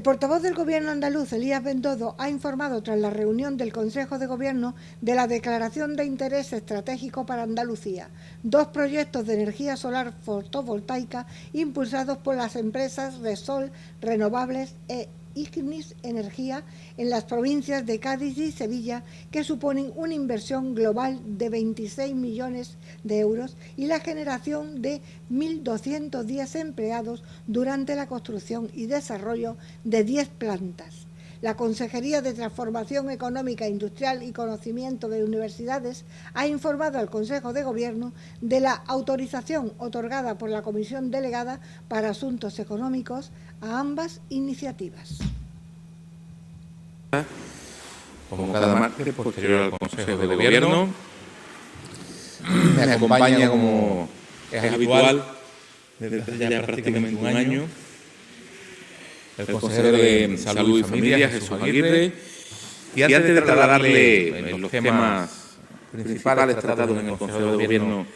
portavoz del Gobierno andaluz, Elías Bendodo, ha informado tras la reunión del Consejo de Gobierno de la declaración de interés estratégico para Andalucía, 2 proyectos de energía solar fotovoltaica impulsados por las empresas Resol Renovables e Ignis Energía en las provincias de Cádiz y Sevilla, que suponen una inversión global de 26 millones de euros y la generación de 1.210 empleados durante la construcción y desarrollo de 10 plantas. La Consejería de Transformación Económica, Industrial y Conocimiento de Universidades ha informado al Consejo de Gobierno de la autorización otorgada por la Comisión Delegada para Asuntos Económicos a ambas iniciativas. Como cada martes, posterior al Consejo de Gobierno, me acompaña, como es habitual, desde ya prácticamente un año, el consejero de Salud y Familia, Jesús Aguirre, y antes de trasladarle los temas principales tratados en el Consejo de Gobierno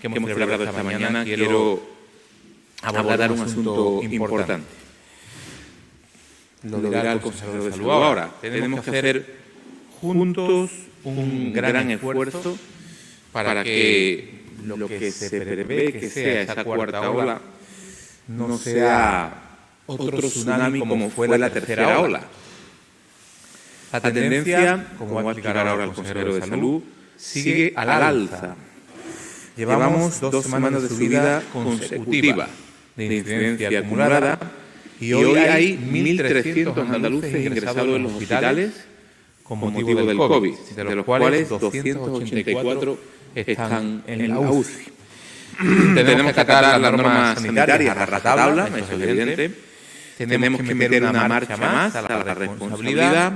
que hemos celebrado esta mañana, quiero abordar un asunto importante. Lo dirá el consejero de Salud ahora. Tenemos que hacer juntos un gran esfuerzo para que lo que se prevé que sea esa cuarta ola no sea otro tsunami como fue la tercera ola. La tendencia, como va a explicar ahora el consejero de Salud, sigue al alza. Llevamos 2 semanas de subida consecutiva de incidencia acumulada y hoy hay 1.300 andaluces ingresados en los hospitales con motivo del COVID, de los cuales 284 están en la UCI. Tenemos que acatar las normas sanitarias a rajatabla, eso es evidente. Tenemos que meter una marcha más a la responsabilidad.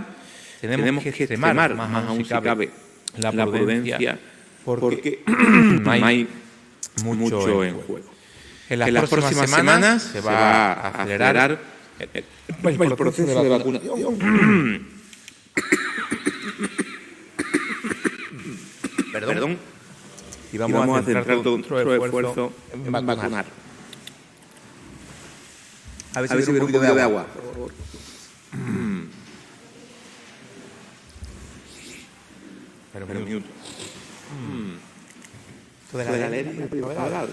Tenemos que extremar, más aún si cabe, la prudencia, porque hay mucho en juego. En las próximas semanas se va a acelerar el proceso de vacunación. Perdón. Y vamos a centrar todo nuestro esfuerzo en vacunar. A ver si un poquito de agua, por favor. Pero un minuto. Esto de la alergia primaveral.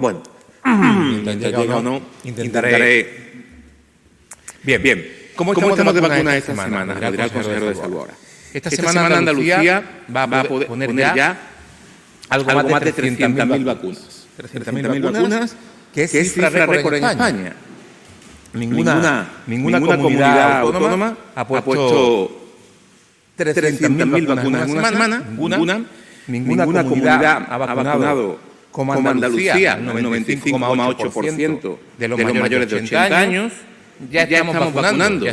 Bueno, mientras llega o no, intentaré. Bien. ¿Cómo estamos de vacunas esta semana? Lo dirá el consejero de Salud ahora. Esta semana Andalucía va a poner ya algo más de 300.000 vacunas. 300.000 vacunas, que es cifra récord en España. Ninguna comunidad autónoma ha puesto 300.000 vacunas en una semana. Ninguna comunidad ha vacunado como Andalucía, el 95,8% de los mayores de 80 años. Ya estamos vacunando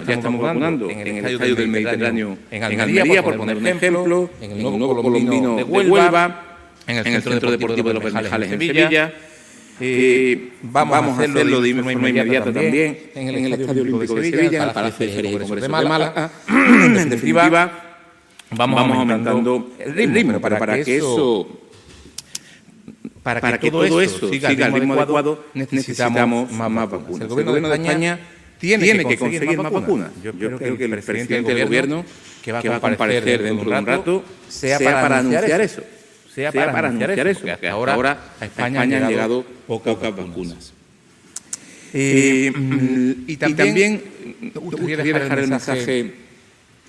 en el Estadio del Mediterráneo en Almería, por poner un ejemplo, en el nuevo Colombino de Huelva, en el Centro Deportivo de los Bermejales en Sevilla. Vamos a hacerlo de forma inmediata también en el Estadio Olímpico de Sevilla, en el Palacio de Ferias y Congresos de Málaga. En definitiva, vamos aumentando el ritmo para que todo eso siga al ritmo adecuado, necesitamos más vacunas. El Gobierno de España tiene que conseguir más vacunas. Yo creo que el presidente del Gobierno, que va a comparecer dentro de un rato, sea para anunciar eso. Porque ahora a España han llegado pocas vacunas. Y también gustaría dejar el mensaje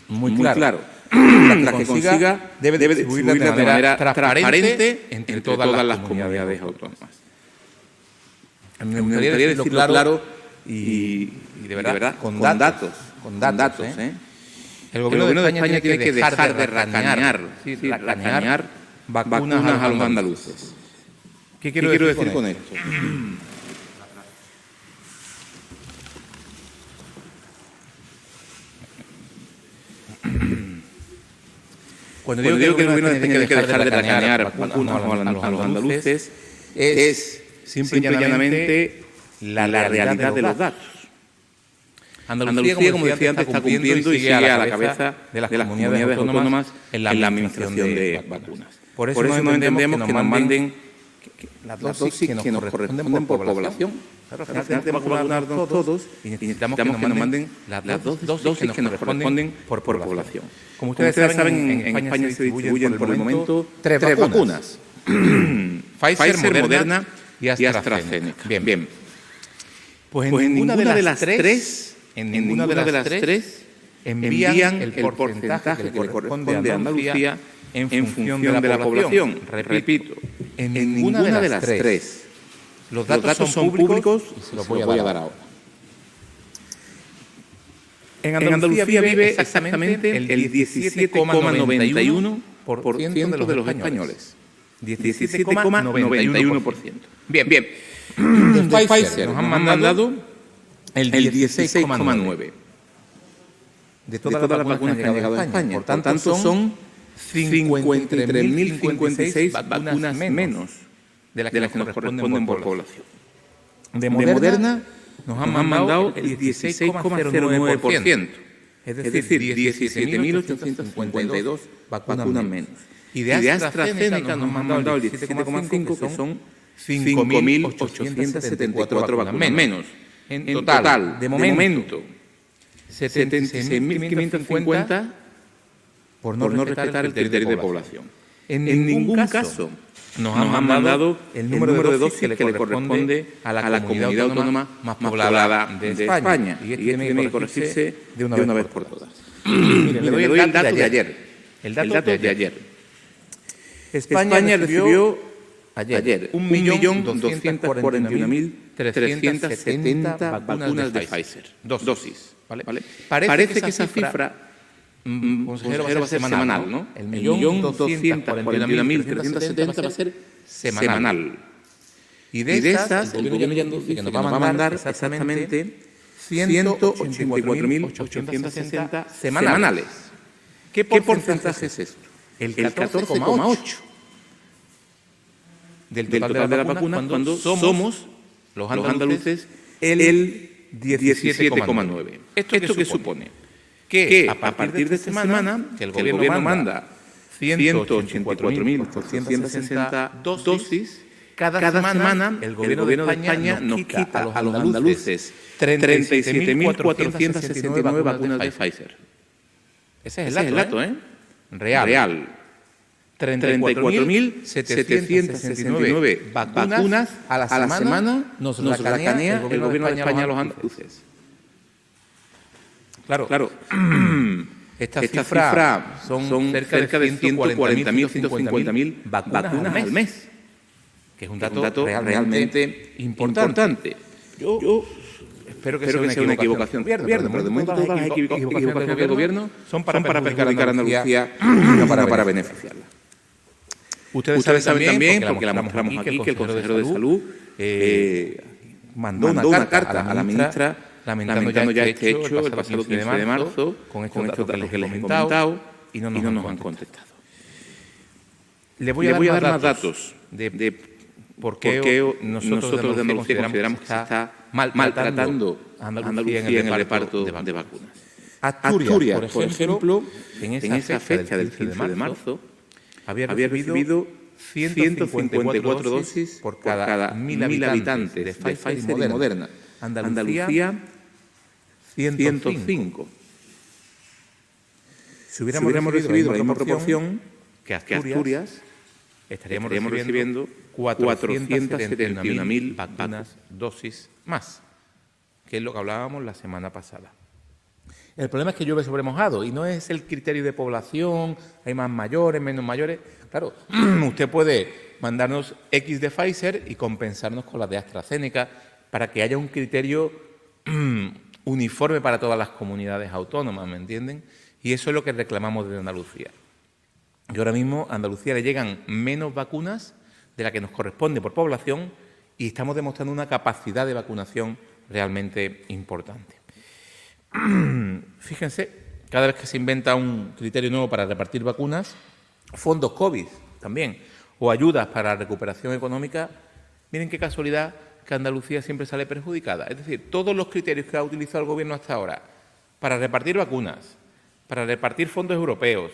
muy claro. La que consiga debe distribuirla de manera transparente entre todas las comunidades autónomas. Me gustaría decirlo claro y de verdad con datos. El Gobierno de España tiene que dejar de racañar vacunas a los andaluces. ¿Qué quiero decir con esto? Cuando digo que el Gobierno tiene que dejar de racanear vacunas a los andaluces, es simple y llanamente la realidad de los datos. Andalucía, como decía antes, está cumpliendo y sigue a la cabeza de las comunidades autónomas en la administración de vacunas. Por eso no entendemos que nos manden las dosis que nos corresponden por población. Claro, al final tenemos que vacunarnos todos y necesitamos que nos manden las dosis que nos corresponden por población. Como ustedes saben, en España se distribuyen por el momento tres vacunas. Pfizer, Moderna y AstraZeneca. Bien. Pues en ninguna de las tres envían el porcentaje que le corresponde a Andalucía en función de la población. Repito, en ninguna de las tres. Los datos son públicos y se los voy a dar ahora. En Andalucía vive exactamente el 17,91% de los españoles. 17,91%. Bien. De Pfizer nos han mandado el 16,9% de todas las vacunas que han llegado a España. Por tanto, son 53.056 vacunas menos de las que nos corresponden por población. De Moderna nos han mandado el 16,09%, es decir, 17.852 vacunas menos. Y de AstraZeneca nos han mandado el 17,5%, que son 5.874 vacunas menos. En total, de momento, 76.550 por no respetar el criterio de población. En ningún caso nos han mandado el número de dosis que le corresponde a la comunidad autónoma más poblada de España. Y esto tiene que corregirse de una vez por todas. Miren, le doy el dato de ayer. El dato de ayer. España recibió ayer 1.241.370 vacunas de Pfizer. Dosis. ¿Vale? Parece que esa cifra, consejero, va a ser semanal, ¿no? El 1.241.370 va a ser semanal. Y de esas, el Gobierno ya nos dice que nos va a mandar exactamente 184.860 semanales. ¿Qué porcentaje es esto? El 14,8% del total de las vacunas, cuando somos los andaluces el 17,9%. ¿Esto qué supone? Que a partir de esta semana, que el Gobierno manda 184.860 dosis, cada semana el Gobierno de España nos quita a los andaluces 37.469 vacunas de Pfizer. Ese es el dato, ¿eh? Real. 34.769 vacunas a la semana nos racanea el Gobierno de España a los andaluces. Claro. Esta cifra son cerca de 140.000 o 150.000 vacunas al mes, que es un dato realmente importante. Yo espero que sea una equivocación del Gobierno, pero de momento todas las equivocaciones del Gobierno son para perjudicar a Andalucía y no para beneficiarla. Ustedes saben también, porque la mostramos aquí, que el consejero de Salud mandó una carta a la ministra lamentando ya este hecho el pasado 15 de marzo, con estos datos que les he comentado, y no nos han contestado. Le voy a dar más datos de por qué nosotros de Andalucía consideramos que se está maltratando a Andalucía en el reparto de vacunas. Asturias, por ejemplo, en esa fecha del 15 de marzo, había recibido 154 dosis por cada 1.000 habitantes de Pfizer y Moderna. Andalucía, 105. Si hubiéramos recibido la misma proporción que Asturias, estaríamos recibiendo 471.000 vacunas dosis más, que es lo que hablábamos la semana pasada. El problema es que llueve sobre mojado y no es el criterio de población, hay más mayores, menos mayores. Claro, usted puede mandarnos X de Pfizer y compensarnos con las de AstraZeneca para que haya un criterio uniforme para todas las comunidades autónomas, ¿me entienden? Y eso es lo que reclamamos desde Andalucía. Y ahora mismo a Andalucía le llegan menos vacunas de la que nos corresponde por población y estamos demostrando una capacidad de vacunación realmente importante. Fíjense, cada vez que se inventa un criterio nuevo para repartir vacunas, fondos COVID también, o ayudas para la recuperación económica, miren qué casualidad que Andalucía siempre sale perjudicada. Es decir, todos los criterios que ha utilizado el Gobierno hasta ahora para repartir vacunas, para repartir fondos europeos,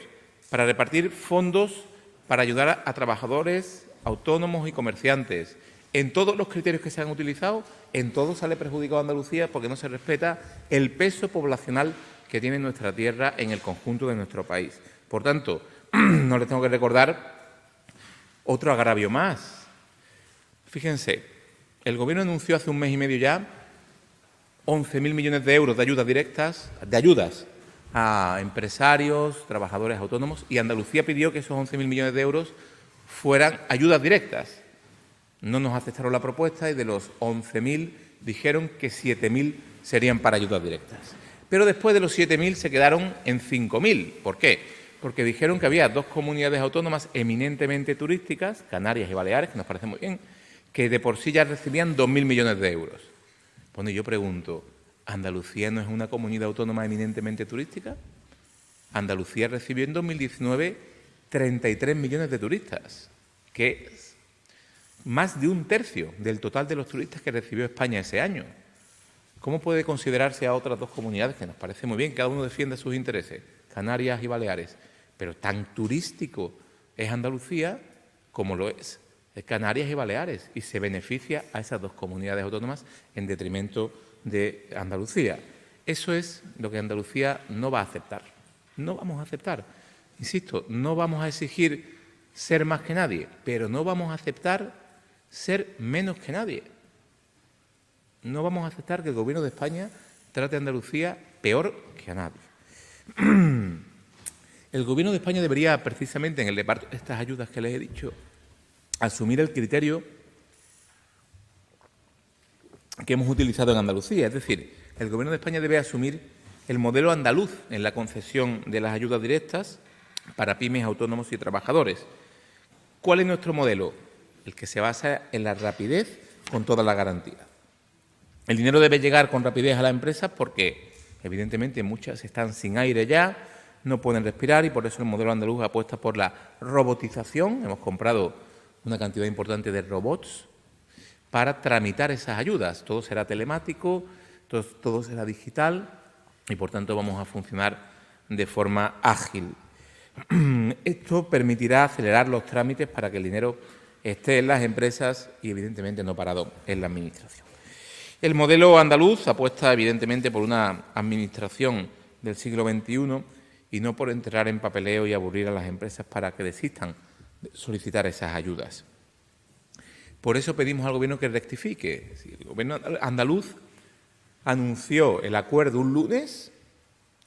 para repartir fondos para ayudar a trabajadores autónomos y comerciantes, en todos los criterios que se han utilizado, en todos sale perjudicado Andalucía porque no se respeta el peso poblacional que tiene nuestra tierra en el conjunto de nuestro país. Por tanto, no les tengo que recordar otro agravio más. Fíjense, el Gobierno anunció hace un mes y medio ya 11.000 millones de euros de ayudas directas, de ayudas a empresarios, trabajadores autónomos, y Andalucía pidió que esos 11.000 millones de euros fueran ayudas directas. No nos aceptaron la propuesta y de los 11.000 dijeron que 7.000 serían para ayudas directas. Pero después de los 7.000 se quedaron en 5.000. ¿Por qué? Porque dijeron que había dos comunidades autónomas eminentemente turísticas, Canarias y Baleares, que nos parece muy bien, que de por sí ya recibían 2.000 millones de euros. Bueno, yo pregunto, ¿Andalucía no es una comunidad autónoma eminentemente turística? Andalucía recibió en 2019 33 millones de turistas, que es más de un tercio del total de los turistas que recibió España ese año. ¿Cómo puede considerarse a otras dos comunidades, que nos parece muy bien, cada uno defiende sus intereses, Canarias y Baleares, pero tan turístico es Andalucía como lo es Canarias y Baleares, y se beneficia a esas dos comunidades autónomas en detrimento de Andalucía? Eso es lo que Andalucía no va a aceptar. No vamos a aceptar. Insisto, no vamos a exigir ser más que nadie, pero no vamos a aceptar ser menos que nadie. No vamos a aceptar que el Gobierno de España trate a Andalucía peor que a nadie. El Gobierno de España debería, precisamente en el reparto de estas ayudas que les he dicho, asumir el criterio que hemos utilizado en Andalucía. Es decir, el Gobierno de España debe asumir el modelo andaluz en la concesión de las ayudas directas para pymes, autónomos y trabajadores. ¿Cuál es nuestro modelo? El que se basa en la rapidez con toda la garantía. El dinero debe llegar con rapidez a las empresas porque, evidentemente, muchas están sin aire ya, no pueden respirar, y por eso el modelo andaluz apuesta por la robotización. Hemos comprado una cantidad importante de robots para tramitar esas ayudas. Todo será telemático, todo será digital y, por tanto, vamos a funcionar de forma ágil. Esto permitirá acelerar los trámites para que el dinero esté en las empresas y, evidentemente, no parado en la Administración. El modelo andaluz apuesta, evidentemente, por una Administración del siglo XXI y no por entrar en papeleo y aburrir a las empresas para que desistan de solicitar esas ayudas. Por eso pedimos al Gobierno que rectifique. El Gobierno andaluz anunció el acuerdo un lunes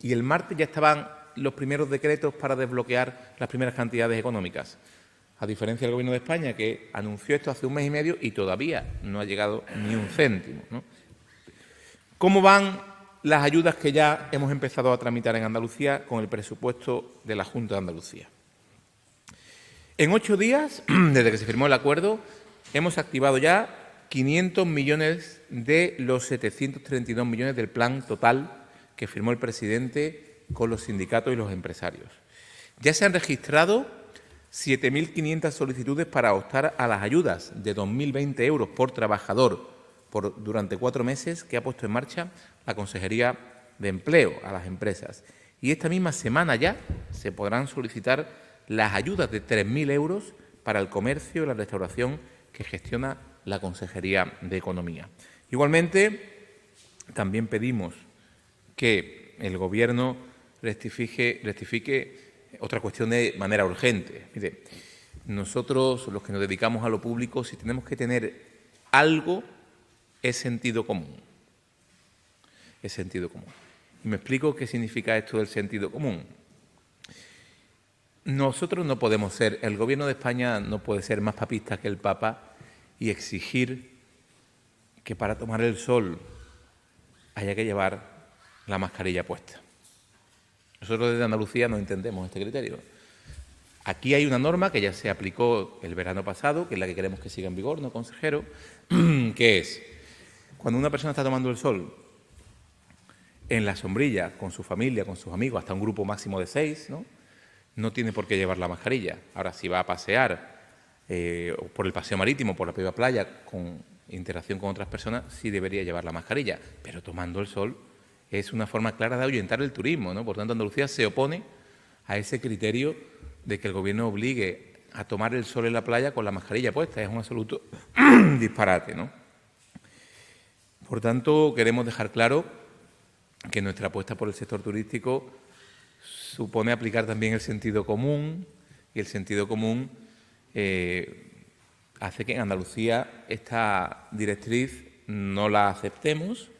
y el martes ya estaban los primeros decretos para desbloquear las primeras cantidades económicas, a diferencia del Gobierno de España, que anunció esto hace un mes y medio y todavía no ha llegado ni un céntimo, ¿no? ¿Cómo van las ayudas que ya hemos empezado a tramitar en Andalucía con el presupuesto de la Junta de Andalucía? En 8 días, desde que se firmó el acuerdo, hemos activado ya 500 millones de los 732 millones del plan total que firmó el presidente con los sindicatos y los empresarios. Ya se han registrado 7.500 solicitudes para optar a las ayudas de 2.020 euros por trabajador durante 4 meses que ha puesto en marcha la Consejería de Empleo a las empresas. Y esta misma semana ya se podrán solicitar las ayudas de 3.000 euros para el comercio y la restauración que gestiona la Consejería de Economía. Igualmente, también pedimos que el Gobierno rectifique otra cuestión de manera urgente. Mire, nosotros, los que nos dedicamos a lo público, si tenemos que tener algo, es sentido común. Es sentido común. Y me explico qué significa esto del sentido común. Nosotros no podemos ser, el Gobierno de España no puede ser más papista que el Papa y exigir que para tomar el sol haya que llevar la mascarilla puesta. Nosotros desde Andalucía no entendemos este criterio. Aquí hay una norma que ya se aplicó el verano pasado, que es la que queremos que siga en vigor, ¿no, consejero? Que es, cuando una persona está tomando el sol en la sombrilla, con su familia, con sus amigos, hasta un grupo máximo de 6, ¿no?, no tiene por qué llevar la mascarilla. Ahora, si va a pasear por el paseo marítimo, por la propia playa, con interacción con otras personas, sí debería llevar la mascarilla, pero tomando el sol es una forma clara de ahuyentar el turismo, ¿no? Por tanto, Andalucía se opone a ese criterio de que el Gobierno obligue a tomar el sol en la playa con la mascarilla puesta. Es un absoluto disparate, ¿no? Por tanto, queremos dejar claro que nuestra apuesta por el sector turístico supone aplicar también el sentido común, y el sentido común hace que en Andalucía esta directriz no la aceptemos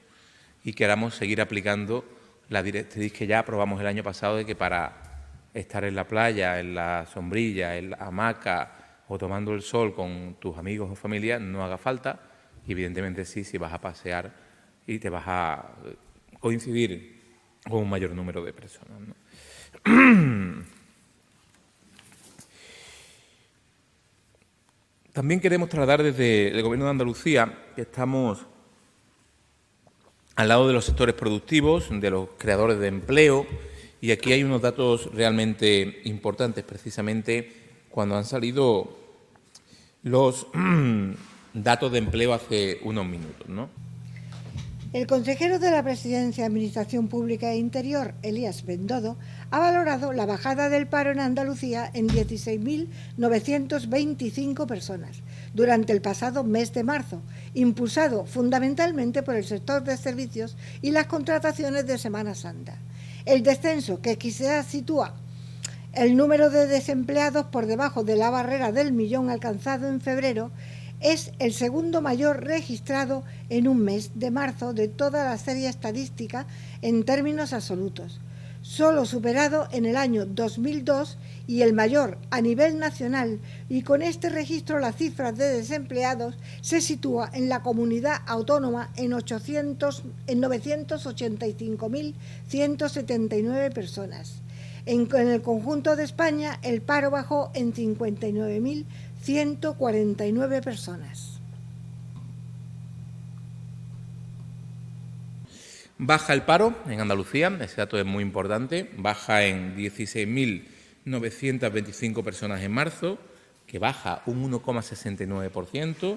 y queramos seguir aplicando la directriz que ya aprobamos el año pasado de que para estar en la playa, en la sombrilla, en la hamaca o tomando el sol con tus amigos o familia no haga falta. Y evidentemente sí, si vas a pasear y te vas a coincidir con un mayor número de personas, ¿no? También queremos trasladar desde el Gobierno de Andalucía que estamos al lado de los sectores productivos, de los creadores de empleo, y aquí hay unos datos realmente importantes, precisamente cuando han salido los datos de empleo hace unos minutos, ¿no? El consejero de la Presidencia, Administración Pública e Interior, Elías Bendodo, ha valorado la bajada del paro en Andalucía en 16.925 personas durante el pasado mes de marzo, impulsado fundamentalmente por el sector de servicios y las contrataciones de Semana Santa. El descenso, que quizás sitúa el número de desempleados por debajo de la barrera del millón alcanzado en febrero, es el segundo mayor registrado en un mes de marzo de toda la serie estadística en términos absolutos, solo superado en el año 2002 y el mayor a nivel nacional, y con este registro la cifra de desempleados se sitúa en la comunidad autónoma en 985.179 personas. En el conjunto de España el paro bajó en 59.149 personas. Baja el paro en Andalucía, ese dato es muy importante, baja en 16.925 personas en marzo, que baja un 1,69%,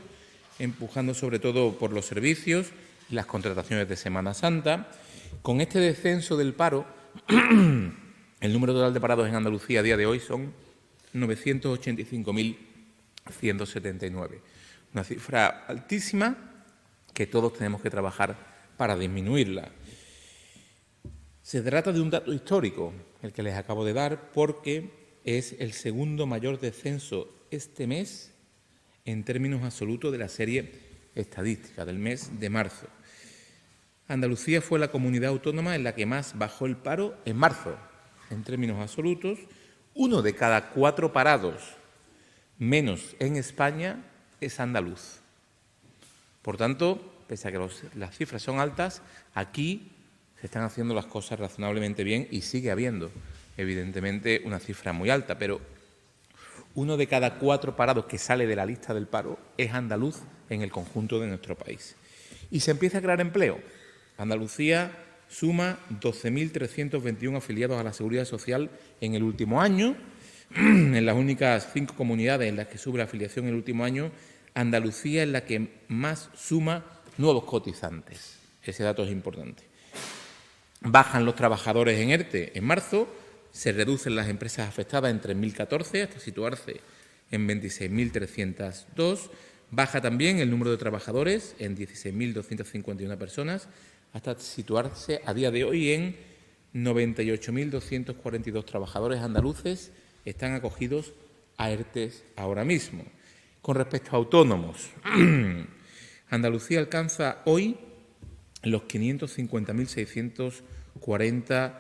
empujando sobre todo por los servicios y las contrataciones de Semana Santa. Con este descenso del paro, el número total de parados en Andalucía a día de hoy son 985.179. Una cifra altísima que todos tenemos que trabajar para disminuirla. Se trata de un dato histórico, el que les acabo de dar, porque es el segundo mayor descenso este mes en términos absolutos de la serie estadística del mes de marzo. Andalucía fue la comunidad autónoma en la que más bajó el paro en marzo. En términos absolutos, 1 de cada 4 parados menos en España es andaluz. Por tanto, pese a que las cifras son altas, aquí se están haciendo las cosas razonablemente bien y sigue habiendo, evidentemente, una cifra muy alta, pero 1 de cada 4 parados que sale de la lista del paro es andaluz en el conjunto de nuestro país. Y se empieza a crear empleo. Andalucía suma 12.321 afiliados a la Seguridad Social en el último año. En las únicas 5 comunidades en las que sube la afiliación en el último año, Andalucía es la que más suma nuevos cotizantes. Ese dato es importante. Bajan los trabajadores en ERTE en marzo, se reducen las empresas afectadas en 3.014 hasta situarse en 26.302. Baja también el número de trabajadores en 16.251 personas, hasta situarse a día de hoy en 98.242 trabajadores andaluces están acogidos a ERTES ahora mismo. Con respecto a autónomos, Andalucía alcanza hoy los 550.640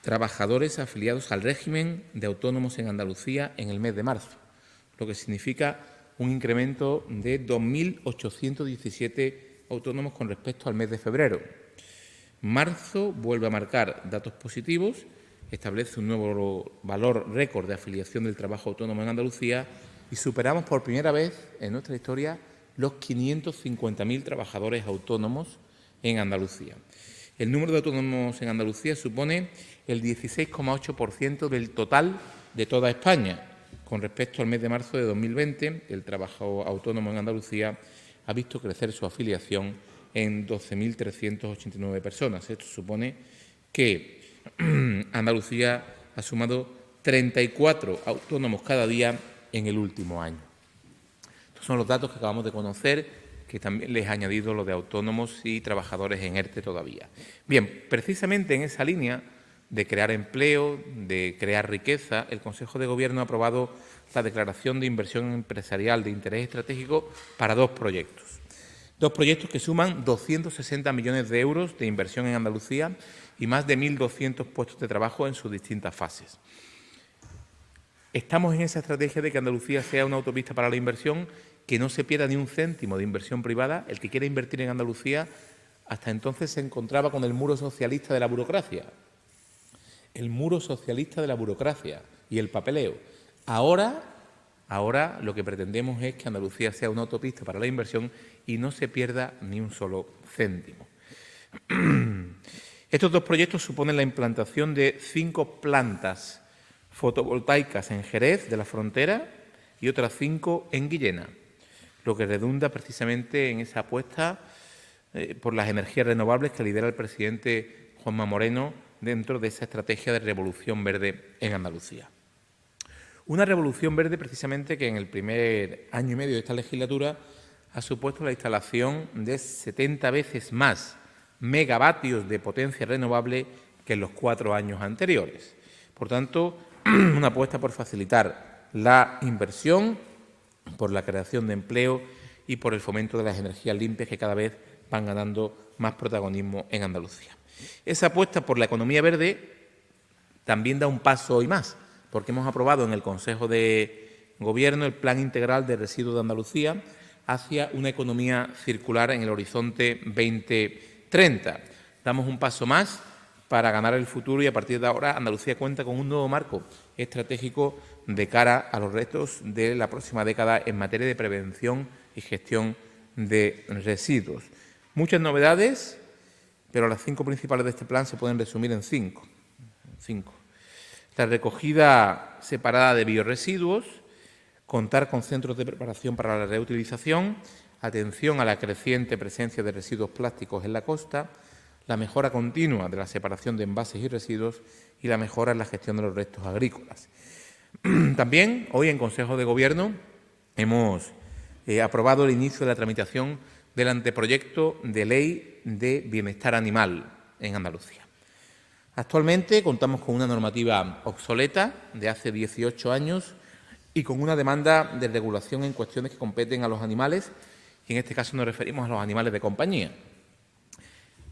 trabajadores afiliados al régimen de autónomos en Andalucía en el mes de marzo, lo que significa un incremento de 2.817 autónomos con respecto al mes de febrero. Marzo vuelve a marcar datos positivos, establece un nuevo valor récord de afiliación del trabajo autónomo en Andalucía y superamos por primera vez en nuestra historia los 550.000 trabajadores autónomos en Andalucía. El número de autónomos en Andalucía supone el 16,8% del total de toda España. Con respecto al mes de marzo de 2020, el trabajo autónomo en Andalucía ha visto crecer su afiliación en 12.389 personas. Esto supone que Andalucía ha sumado 34 autónomos cada día en el último año. Estos son los datos que acabamos de conocer, que también les he añadido lo de autónomos y trabajadores en ERTE todavía. Bien, precisamente en esa línea de crear empleo, de crear riqueza, el Consejo de Gobierno ha aprobado la declaración de inversión empresarial de interés estratégico para dos proyectos. Dos proyectos que suman 260 millones de euros de inversión en Andalucía y más de 1.200 puestos de trabajo en sus distintas fases. Estamos en esa estrategia de que Andalucía sea una autopista para la inversión, que no se pierda ni un céntimo de inversión privada. El que quiera invertir en Andalucía hasta entonces se encontraba con el muro socialista de la burocracia. El muro socialista de la burocracia y el papeleo. Ahora lo que pretendemos es que Andalucía sea una autopista para la inversión y no se pierda ni un solo céntimo. Estos dos proyectos suponen la implantación de 5 plantas fotovoltaicas en Jerez de la Frontera y otras 5 en Guillena, lo que redunda precisamente en esa apuesta por las energías renovables que lidera el presidente Juanma Moreno dentro de esa estrategia de revolución verde en Andalucía. Una revolución verde precisamente que en el primer año y medio de esta legislatura ha supuesto la instalación de 70 veces más megavatios de potencia renovable que en los 4 años anteriores. Por tanto, una apuesta por facilitar la inversión, por la creación de empleo y por el fomento de las energías limpias que cada vez van ganando más protagonismo en Andalucía. Esa apuesta por la economía verde también da un paso hoy más, porque hemos aprobado en el Consejo de Gobierno el Plan Integral de Residuos de Andalucía hacia una economía circular en el horizonte 2030. Damos un paso más para ganar el futuro y a partir de ahora Andalucía cuenta con un nuevo marco estratégico de cara a los retos de la próxima década en materia de prevención y gestión de residuos. Muchas novedades, pero las 5 principales de este plan se pueden resumir en 5. La recogida separada de biorresiduos, contar con centros de preparación para la reutilización, atención a la creciente presencia de residuos plásticos en la costa, la mejora continua de la separación de envases y residuos y la mejora en la gestión de los restos agrícolas. También, hoy en Consejo de Gobierno, hemos aprobado el inicio de la tramitación del anteproyecto de ley de bienestar animal en Andalucía. Actualmente contamos con una normativa obsoleta de hace 18 años y con una demanda de regulación en cuestiones que competen a los animales, y en este caso nos referimos a los animales de compañía.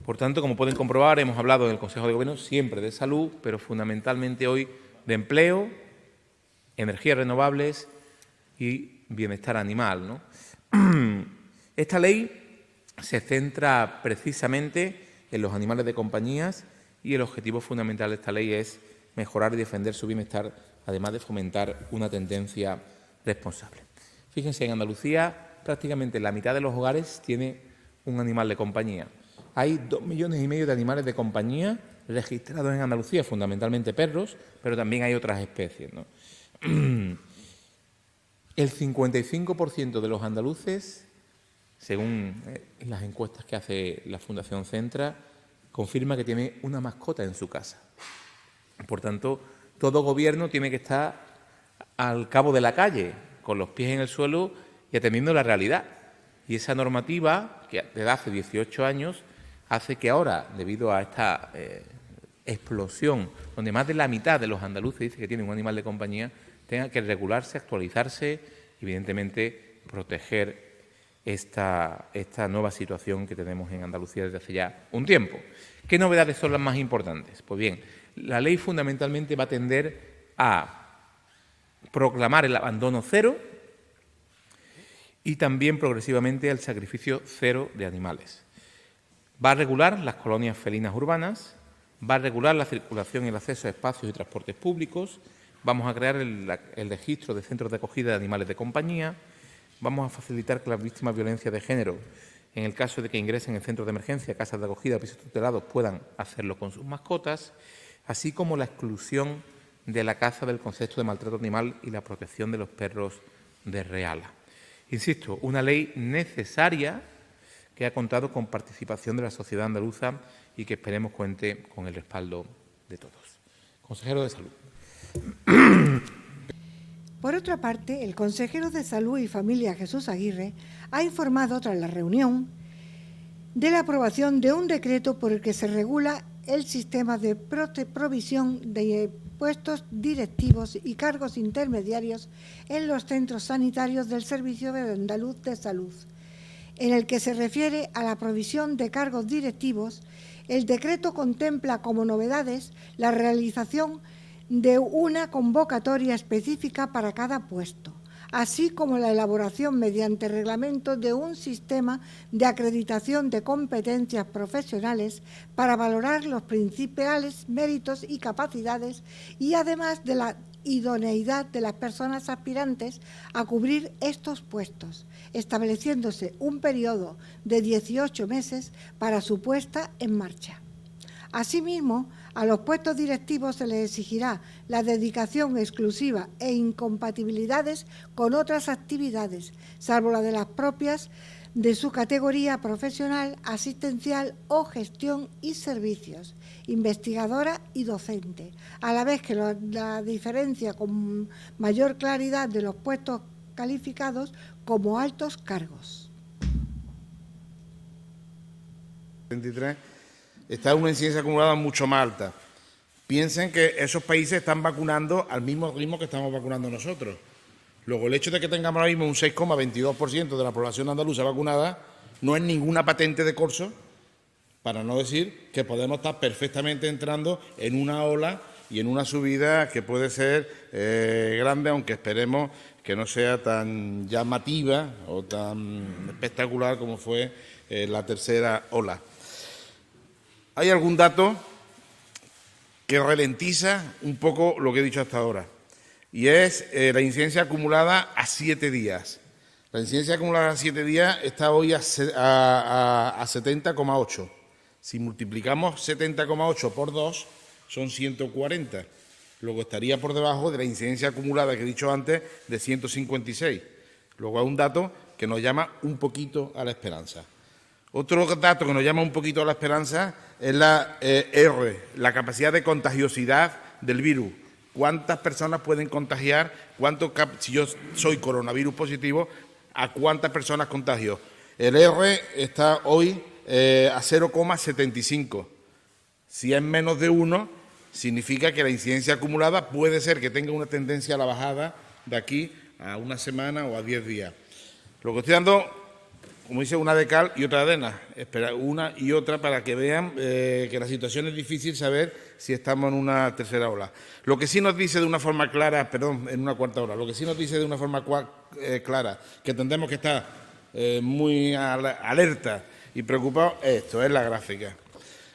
Por tanto, como pueden comprobar, hemos hablado en el Consejo de Gobierno siempre de salud, pero fundamentalmente hoy de empleo, energías renovables y bienestar animal, ¿no? Esta ley se centra precisamente en los animales de compañías y el objetivo fundamental de esta ley es mejorar y defender su bienestar, además de fomentar una tendencia responsable. Fíjense, en Andalucía prácticamente la mitad de los hogares tiene un animal de compañía. Hay 2,5 millones de animales de compañía registrados en Andalucía, fundamentalmente perros, pero también hay otras especies, ¿no? El 55% de los andaluces, según las encuestas que hace la Fundación Centra, confirma que tiene una mascota en su casa. Por tanto, todo gobierno tiene que estar al cabo de la calle, con los pies en el suelo y atendiendo la realidad. Y esa normativa, que desde hace 18 años, hace que ahora, debido a esta explosión, donde más de la mitad de los andaluces dice que tienen un animal de compañía, tenga que regularse, actualizarse y, evidentemente, proteger esta nueva situación que tenemos en Andalucía desde hace ya un tiempo. ¿Qué novedades son las más importantes? Pues bien, la ley fundamentalmente va a tender a proclamar el abandono cero y también progresivamente el sacrificio cero de animales. Va a regular las colonias felinas urbanas, va a regular la circulación y el acceso a espacios y transportes públicos, vamos a crear el registro de centros de acogida de animales de compañía, vamos a facilitar que las víctimas de violencia de género En el caso de que ingresen en centros de emergencia, casas de acogida o pisos tutelados, puedan hacerlo con sus mascotas, así como la exclusión de la caza del concepto de maltrato animal y la protección de los perros de reala. Insisto, una ley necesaria que ha contado con participación de la sociedad andaluza y que esperemos cuente con el respaldo de todos. Consejero de Salud. Por otra parte, el consejero de Salud y Familia, Jesús Aguirre, ha informado tras la reunión de la aprobación de un decreto por el que se regula el sistema de provisión de puestos directivos y cargos intermediarios en los centros sanitarios del Servicio Andaluz de Salud. En el que se refiere a la provisión de cargos directivos, el decreto contempla como novedades la realización de una convocatoria específica para cada puesto, así como la elaboración mediante reglamento de un sistema de acreditación de competencias profesionales para valorar los principales méritos y capacidades y además de la idoneidad de las personas aspirantes a cubrir estos puestos, estableciéndose un periodo de 18 meses para su puesta en marcha. Asimismo, a los puestos directivos se les exigirá la dedicación exclusiva e incompatibilidades con otras actividades, salvo la de las propias de su categoría profesional, asistencial o gestión y servicios, investigadora y docente, a la vez que la diferencia con mayor claridad de los puestos calificados como altos cargos. 23. Está una incidencia acumulada mucho más alta. Piensen que esos países están vacunando al mismo ritmo que estamos vacunando nosotros. Luego, el hecho de que tengamos ahora mismo un 6,22% de la población andaluza vacunada no es ninguna patente de corso, para no decir que podemos estar perfectamente entrando en una ola y en una subida que puede ser grande, aunque esperemos que no sea tan llamativa o tan espectacular como fue la tercera ola. Hay algún dato que ralentiza un poco lo que he dicho hasta ahora, y es la incidencia acumulada a 7 días. La incidencia acumulada a 7 días está hoy a 70,8. Si multiplicamos 70,8 por 2, son 140. Luego estaría por debajo de la incidencia acumulada que he dicho antes de 156. Luego hay un dato que nos llama un poquito a la esperanza. Otro dato que nos llama un poquito a la esperanza es la la capacidad de contagiosidad del virus. ¿Cuántas personas pueden contagiar? Si yo soy coronavirus positivo, ¿a cuántas personas contagio? El R está hoy a 0,75. Si es menos de 1, significa que la incidencia acumulada puede ser que tenga una tendencia a la bajada de aquí a una semana o a 10 días. Lo que estoy dando, como dice, una de cal y otra de arena, una y otra para que vean que la situación es difícil saber si estamos en una tercera ola. Lo que sí nos dice de una forma clara, en una cuarta ola, lo que sí nos dice de una forma clara que tendremos que estar muy alerta y preocupados es esto, es la gráfica.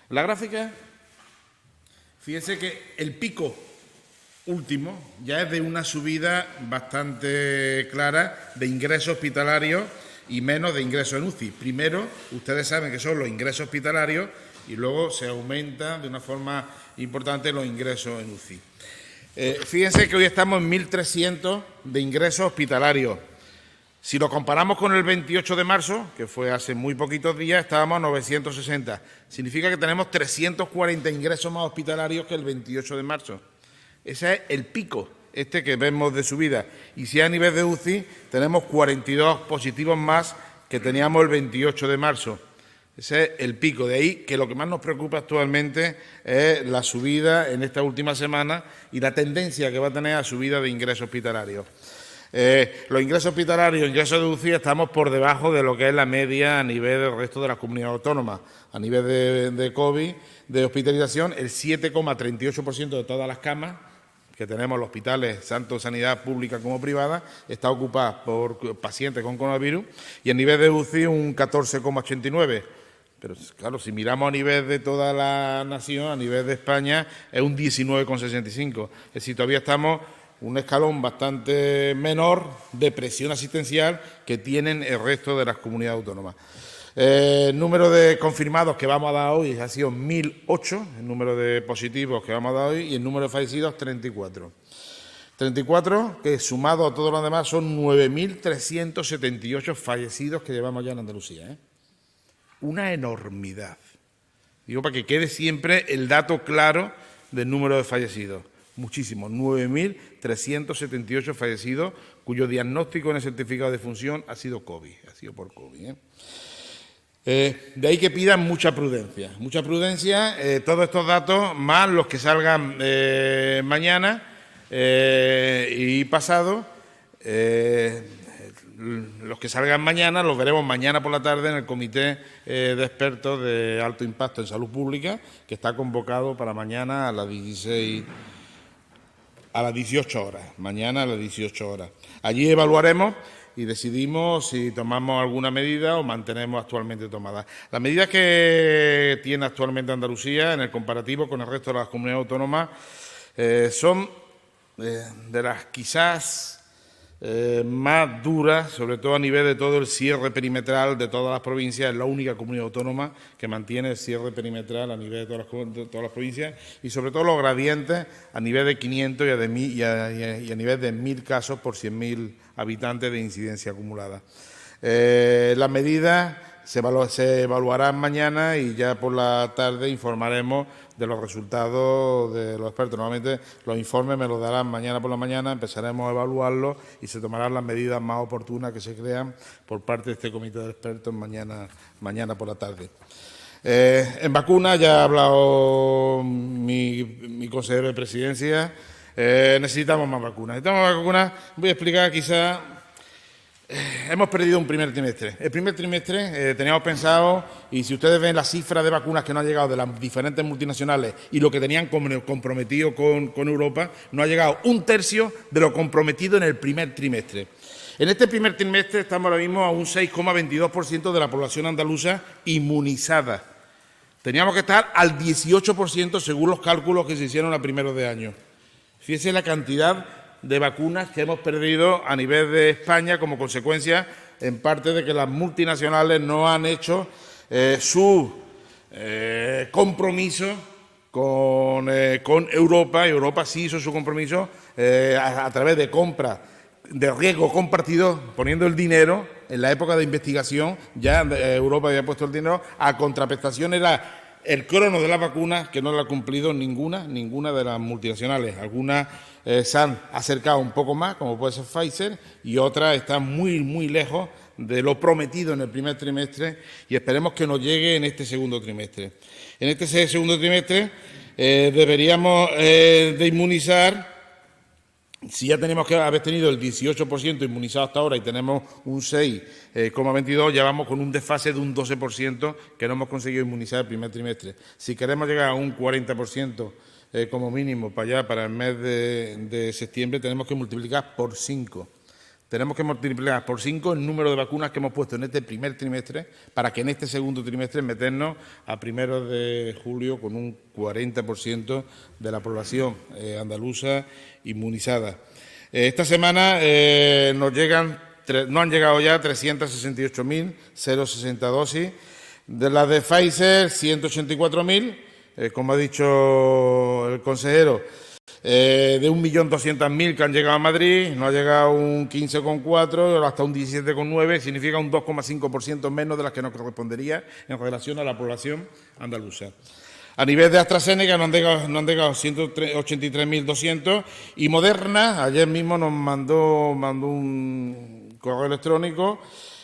La gráfica, fíjense que el pico último ya es de una subida bastante clara de ingresos hospitalarios y menos de ingresos en UCI. Primero, ustedes saben que son los ingresos hospitalarios y luego se aumenta de una forma importante los ingresos en UCI. Fíjense que hoy estamos en 1.300 de ingresos hospitalarios. Si lo comparamos con el 28 de marzo, que fue hace muy poquitos días, estábamos a 960. Significa que tenemos 340 ingresos más hospitalarios que el 28 de marzo. Ese es el pico que vemos de subida. Y si a nivel de UCI tenemos 42 positivos más que teníamos el 28 de marzo. Ese es el pico. De ahí que lo que más nos preocupa actualmente es la subida en esta última semana y la tendencia que va a tener a subida de ingresos hospitalarios. Los ingresos hospitalarios, ingresos de UCI, estamos por debajo de lo que es la media a nivel del resto de las comunidades autónomas. A nivel de COVID, de hospitalización, el 7,38% de todas las camas que tenemos en los hospitales, tanto sanidad pública como privada, está ocupada por pacientes con coronavirus, y a nivel de UCI un 14,89%. Pero claro, si miramos a nivel de toda la nación, a nivel de España, es un 19,65%. Es decir, todavía estamos un escalón bastante menor de presión asistencial que tienen el resto de las comunidades autónomas. Número de confirmados que vamos a dar hoy ha sido 1.008, el número de positivos que vamos a dar hoy, y el número de fallecidos 34. 34 que sumado a todos los demás son 9.378 fallecidos que llevamos ya en Andalucía. Una enormidad. Digo, para que quede siempre el dato claro del número de fallecidos. Muchísimos, 9.378 fallecidos, cuyo diagnóstico en el certificado de defunción ha sido COVID, ha sido por COVID. De ahí que pidan mucha prudencia. Mucha prudencia, todos estos datos, más los que salgan mañana y pasado. Los que salgan mañana los veremos mañana por la tarde en el Comité de Expertos de Alto Impacto en Salud Pública, que está convocado para mañana a las 18 horas. Mañana a las 18 horas. Allí evaluaremos y decidimos si tomamos alguna medida o mantenemos actualmente tomadas. Las medidas que tiene actualmente Andalucía en el comparativo con el resto de las comunidades autónomas son de las quizás más duras, sobre todo a nivel de todo el cierre perimetral de todas las provincias. Es la única comunidad autónoma que mantiene el cierre perimetral a nivel de todas las provincias, y sobre todo los gradientes a nivel de 500 y a nivel de 1.000 casos por 100.000 habitantes de incidencia acumulada. Las medidas se evaluarán mañana y ya por la tarde informaremos de los resultados de los expertos. Normalmente los informes me los darán mañana por la mañana, empezaremos a evaluarlos y se tomarán las medidas más oportunas que se crean por parte de este comité de expertos mañana por la tarde. En vacunas ya ha hablado mi consejero de Presidencia. Necesitamos más vacunas. Voy a explicar quizás. Hemos perdido un primer trimestre. El primer trimestre teníamos pensado, y si ustedes ven las cifras de vacunas que no han llegado de las diferentes multinacionales y lo que tenían comprometido con Europa, no ha llegado un tercio de lo comprometido en el primer trimestre. En este primer trimestre estamos ahora mismo a un 6,22% de la población andaluza inmunizada. Teníamos que estar al 18% según los cálculos que se hicieron a primeros de año. Fíjense la cantidad de vacunas que hemos perdido a nivel de España como consecuencia, en parte, de que las multinacionales no han hecho su compromiso con Europa. Europa sí hizo su compromiso a través de compra de riesgo compartido, poniendo el dinero. En la época de investigación ya Europa había puesto el dinero. A contraprestación era el crono de las vacunas, que no lo ha cumplido ninguna de las multinacionales. Algunas se han acercado un poco más, como puede ser Pfizer, y otras están muy, muy lejos de lo prometido en el primer trimestre, y esperemos que nos llegue en este segundo trimestre. En este segundo trimestre deberíamos de inmunizar. Si ya tenemos que haber tenido el 18% inmunizado hasta ahora y tenemos un 6,22, ya vamos con un desfase de un 12% que no hemos conseguido inmunizar el primer trimestre. Si queremos llegar a un 40% como mínimo para allá, para el mes de septiembre, tenemos que multiplicar por 5. Tenemos que multiplicar por 5 el número de vacunas que hemos puesto en este primer trimestre para que en este segundo trimestre meternos a primeros de julio con un 40% de la población andaluza inmunizada. Esta semana no han llegado ya 368.060 dosis. De las de Pfizer, 184.000, como ha dicho el consejero. De 1.200.000 que han llegado a Madrid, no ha llegado un 15,4, hasta un 17,9, significa un 2,5% menos de las que nos correspondería en relación a la población andaluza. A nivel de AstraZeneca no han llegado 183.200, y Moderna ayer mismo nos mandó un correo electrónico.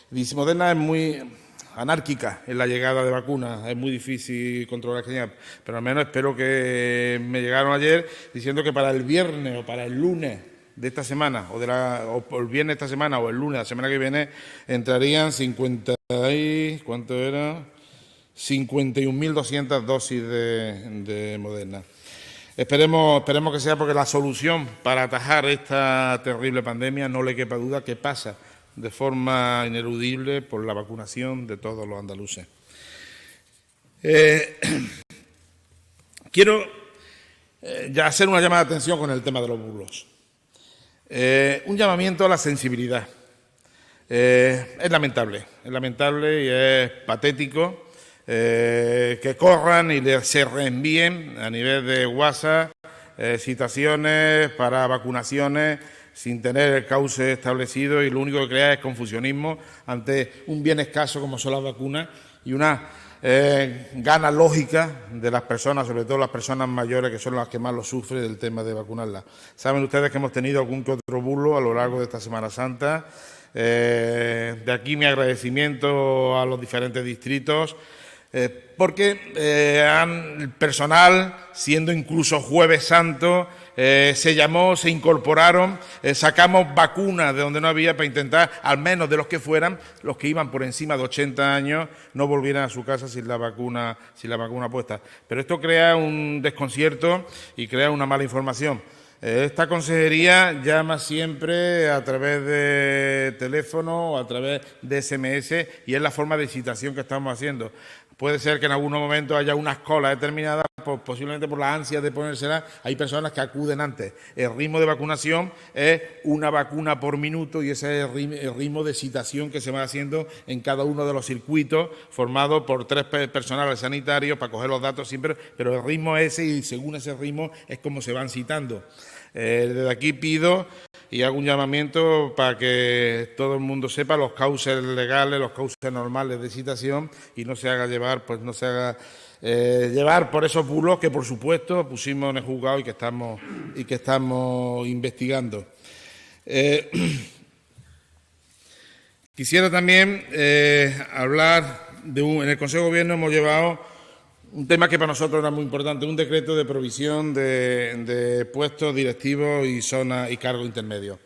Dice: Moderna es muy anárquica en la llegada de vacunas, es muy difícil controlar que llega, pero al menos espero que me llegaron ayer diciendo que para el viernes o para el lunes de esta semana, o el viernes de esta semana o el lunes de la semana que viene, entrarían 51.200 dosis de Moderna. Esperemos que sea, porque la solución para atajar esta terrible pandemia, no le quepa duda, que pasa de forma ineludible por la vacunación de todos los andaluces. Quiero ya hacer una llamada de atención con el tema de los bulos. Un llamamiento a la sensibilidad. Es lamentable y es patético que corran y se reenvíen a nivel de WhatsApp citaciones para vacunaciones sin tener el cauce establecido, y lo único que crea es confusionismo ante un bien escaso como son las vacunas y una gana lógica de las personas, sobre todo las personas mayores, que son las que más lo sufren del tema de vacunarlas. Saben ustedes que hemos tenido algún que otro bulo a lo largo de esta Semana Santa. De aquí mi agradecimiento a los diferentes distritos, porque el personal, siendo incluso Jueves Santo, se llamó, se incorporaron, sacamos vacunas de donde no había para intentar, al menos de los que fueran, los que iban por encima de 80 años, no volvieran a su casa sin la vacuna puesta. Pero esto crea un desconcierto y crea una mala información. Esta consejería llama siempre a través de teléfono o a través de SMS, y es la forma de citación que estamos haciendo. Puede ser que en algunos momentos haya unas colas determinadas, posiblemente por la ansia de ponérsela. Hay personas que acuden antes. El ritmo de vacunación es una vacuna por minuto, y ese es el ritmo de citación que se va haciendo en cada uno de los circuitos, formado por 3 personales sanitarios para coger los datos siempre, pero el ritmo es ese, y según ese ritmo es como se van citando. Desde aquí pido y hago un llamamiento para que todo el mundo sepa los cauces legales, los cauces normales de citación, y no se haga llevar, llevar por esos bulos que, por supuesto, pusimos en el juzgado y que estamos investigando. Quisiera también hablar en el Consejo de Gobierno hemos llevado un tema que para nosotros era muy importante, un decreto de provisión de puestos directivos y zonas y cargos intermedios.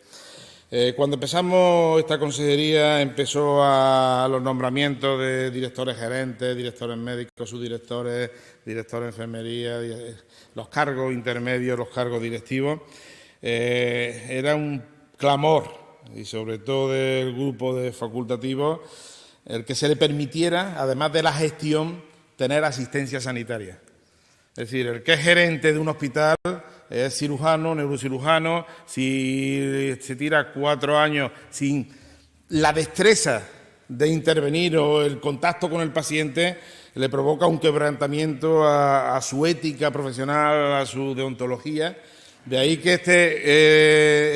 Cuando empezamos esta consejería, empezó a los nombramientos de directores gerentes, directores médicos, subdirectores, directores de enfermería, los cargos intermedios, los cargos directivos. Era un clamor, y sobre todo del grupo de facultativos, el que se le permitiera, además de la gestión, tener asistencia sanitaria. Es decir, el que es gerente de un hospital es cirujano, neurocirujano, si se tira 4 años sin la destreza de intervenir o el contacto con el paciente, le provoca un quebrantamiento a su ética profesional, a su deontología. De ahí que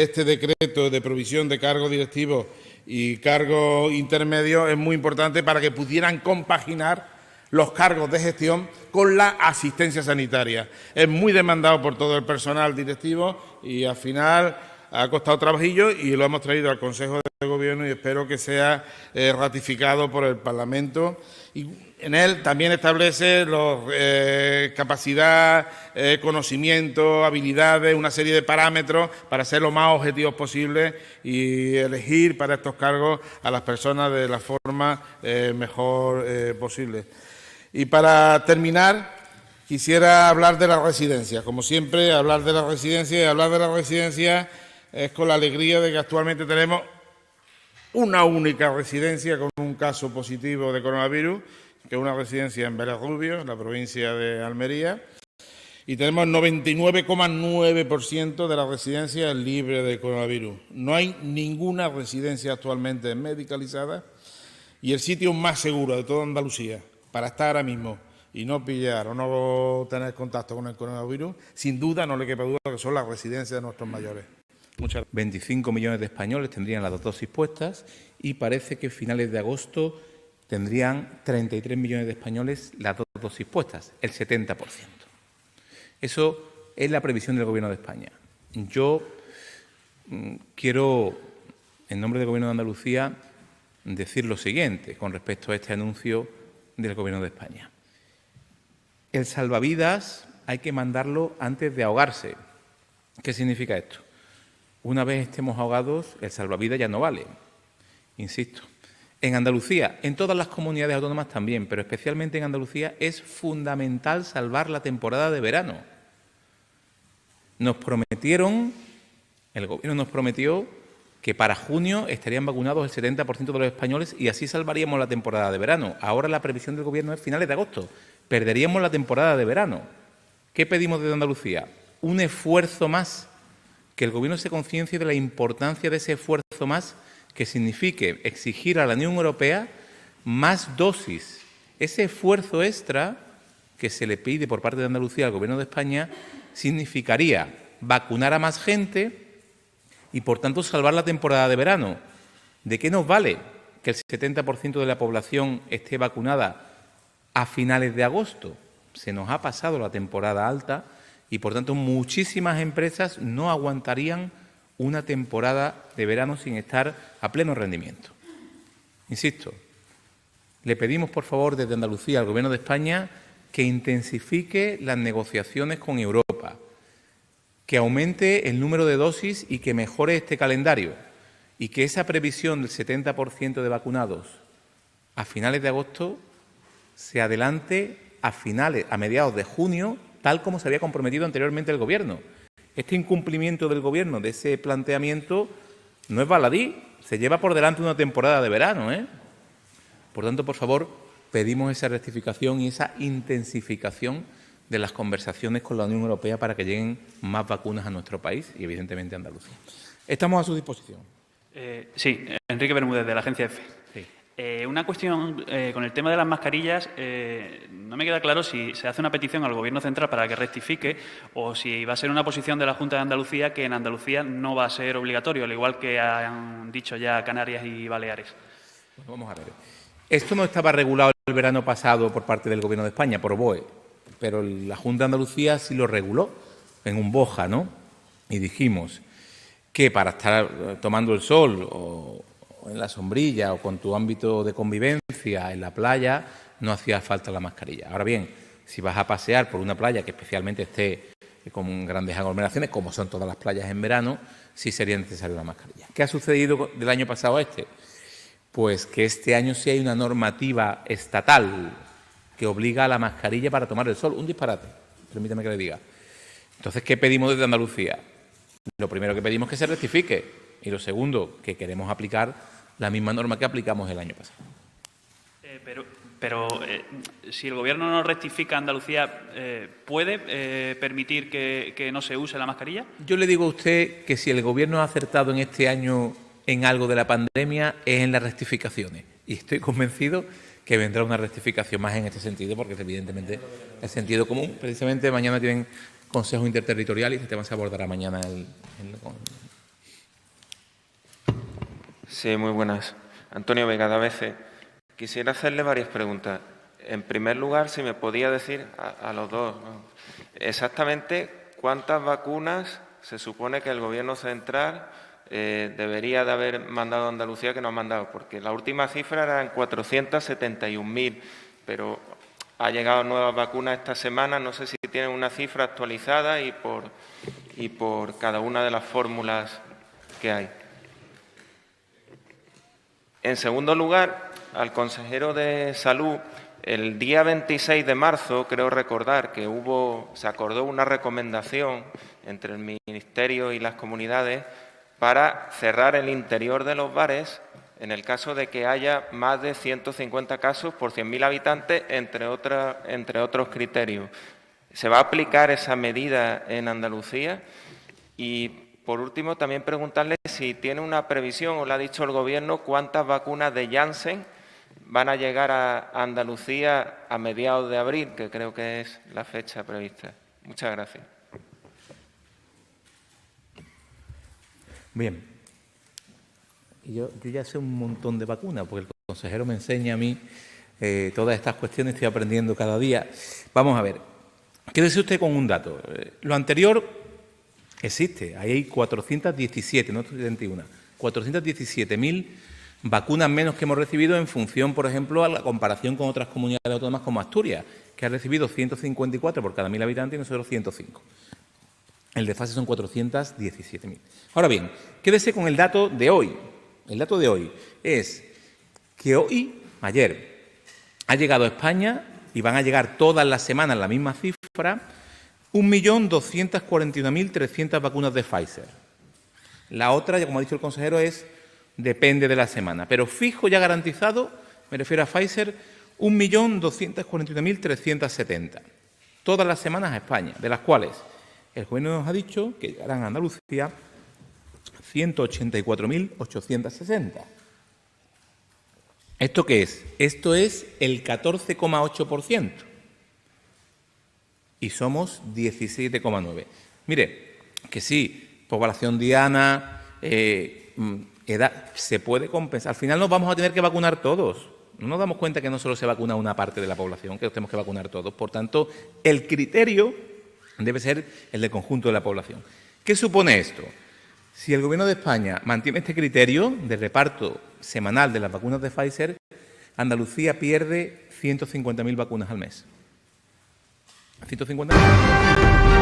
este decreto de provisión de cargos directivos y cargos intermedios es muy importante para que pudieran compaginar los cargos de gestión con la asistencia sanitaria. Es muy demandado por todo el personal directivo y al final ha costado trabajillo, y lo hemos traído al Consejo de Gobierno y espero que sea ratificado por el Parlamento. Y en él también establece capacidad, conocimiento, habilidades, una serie de parámetros para ser lo más objetivos posible y elegir para estos cargos a las personas de la forma mejor posible. Y para terminar, quisiera hablar de la residencia. Como siempre, hablar de la residencia es con la alegría de que actualmente tenemos una única residencia con un caso positivo de coronavirus, que es una residencia en Vélez Rubio, en la provincia de Almería, y tenemos el 99,9% de las residencias libres de coronavirus. No hay ninguna residencia actualmente medicalizada, y el sitio más seguro de toda Andalucía para estar ahora mismo y no pillar o no tener contacto con el coronavirus, sin duda, no le quepa duda, que son las residencias de nuestros mayores. Muchas gracias. 25 millones de españoles tendrían las 2 dosis puestas, y parece que a finales de agosto tendrían 33 millones de españoles las 2 dosis puestas, el 70%. Eso es la previsión del Gobierno de España. Yo quiero, en nombre del Gobierno de Andalucía, decir lo siguiente con respecto a este anuncio del Gobierno de España. El salvavidas hay que mandarlo antes de ahogarse. ¿Qué significa esto? Una vez estemos ahogados, el salvavidas ya no vale. Insisto, en Andalucía, en todas las comunidades autónomas también, pero especialmente en Andalucía, es fundamental salvar la temporada de verano. El Gobierno nos prometió que para junio estarían vacunados el 70% de los españoles y así salvaríamos la temporada de verano. Ahora la previsión del Gobierno es finales de agosto. Perderíamos la temporada de verano. ¿Qué pedimos desde Andalucía? Un esfuerzo más, que el Gobierno se conciencie de la importancia de ese esfuerzo más que signifique exigir a la Unión Europea más dosis. Ese esfuerzo extra que se le pide por parte de Andalucía al Gobierno de España significaría vacunar a más gente y, por tanto, salvar la temporada de verano. ¿De qué nos vale que el 70% de la población esté vacunada a finales de agosto? Se nos ha pasado la temporada alta y, por tanto, muchísimas empresas no aguantarían una temporada de verano sin estar a pleno rendimiento. Insisto, le pedimos, por favor, desde Andalucía al Gobierno de España que intensifique las negociaciones con Europa, que aumente el número de dosis y que mejore este calendario, y que esa previsión del 70% de vacunados a finales de agosto se adelante a mediados de junio, tal como se había comprometido anteriormente el Gobierno. Este incumplimiento del Gobierno de ese planteamiento no es baladí, se lleva por delante una temporada de verano, ¿eh? Por tanto, por favor, pedimos esa rectificación y esa intensificación de las conversaciones con la Unión Europea para que lleguen más vacunas a nuestro país y, evidentemente, a Andalucía. Estamos a su disposición. Sí, Enrique Bermúdez, de la Agencia EFE. Sí. Una cuestión con el tema de las mascarillas. No me queda claro si se hace una petición al Gobierno central para que rectifique o si va a ser una posición de la Junta de Andalucía que en Andalucía no va a ser obligatorio, al igual que han dicho ya Canarias y Baleares. Bueno, vamos a ver. Esto no estaba regulado el verano pasado por parte del Gobierno de España, por BOE, pero la Junta de Andalucía sí lo reguló en un BOJA, ¿no? Y dijimos que para estar tomando el sol o en la sombrilla o con tu ámbito de convivencia en la playa no hacía falta la mascarilla. Ahora bien, si vas a pasear por una playa que especialmente esté con grandes aglomeraciones, como son todas las playas en verano, sí sería necesaria la mascarilla. ¿Qué ha sucedido del año pasado a este? Pues que este año sí hay una normativa estatal que obliga a la mascarilla para tomar el sol. Un disparate, permítame que le diga. Entonces, ¿qué pedimos desde Andalucía? Lo primero que pedimos es que se rectifique y lo segundo, que queremos aplicar la misma norma que aplicamos el año pasado. Pero si el Gobierno no rectifica Andalucía, ¿puede permitir que no se use la mascarilla? Yo le digo a usted que si el Gobierno ha acertado en este año en algo de la pandemia es en las rectificaciones. Y estoy convencido que vendrá una rectificación más en este sentido, porque es evidentemente el sentido común. Precisamente mañana tienen Consejo Interterritorial y este tema se abordará mañana Sí, muy buenas. Antonio Vega, de ABC. Quisiera hacerle varias preguntas. En primer lugar, si me podía decir a los dos, ¿no?, exactamente cuántas vacunas se supone que el Gobierno central debería de haber mandado a Andalucía que no ha mandado, porque la última cifra eran 471.000, pero ha llegado nuevas vacunas esta semana. No sé si tienen una cifra actualizada y por cada una de las fórmulas que hay. En segundo lugar, al consejero de Salud, el día 26 de marzo, creo recordar que se acordó una recomendación entre el Ministerio y las comunidades para cerrar el interior de los bares en el caso de que haya más de 150 casos por 100.000 habitantes, entre otros criterios. ¿Se va a aplicar esa medida en Andalucía? Y, por último, también preguntarle si tiene una previsión, o le ha dicho el Gobierno, cuántas vacunas de Janssen van a llegar a Andalucía a mediados de abril, que creo que es la fecha prevista. Muchas gracias. Bien. Yo ya sé un montón de vacunas, porque el consejero me enseña a mí todas estas cuestiones, estoy aprendiendo cada día. Vamos a ver, quédese usted con un dato. Lo anterior existe, ahí hay 417, no 71, 417.000 vacunas menos que hemos recibido en función, por ejemplo, a la comparación con otras comunidades autónomas como Asturias, que ha recibido 154 por cada 1.000 habitantes y nosotros 105. El desfase son 417.000. Ahora bien, quédese con el dato de hoy. El dato de hoy es que ayer, ha llegado a España, y van a llegar todas las semanas la misma cifra, 1.241.300 vacunas de Pfizer. La otra, como ha dicho el consejero, depende de la semana. Pero fijo, ya garantizado, me refiero a Pfizer, 1.241.370. Todas las semanas a España, de las cuales el Gobierno nos ha dicho que llegarán a Andalucía 184.860. ¿Esto qué es? Esto es el 14,8%. Y somos 17,9%. Mire, que sí, población diana, edad, se puede compensar. Al final nos vamos a tener que vacunar todos. No nos damos cuenta que no solo se vacuna una parte de la población, que nos tenemos que vacunar todos. Por tanto, el criterio debe ser el del conjunto de la población. ¿Qué supone esto? Si el Gobierno de España mantiene este criterio de reparto semanal de las vacunas de Pfizer, Andalucía pierde 150.000 vacunas al mes. 150.000.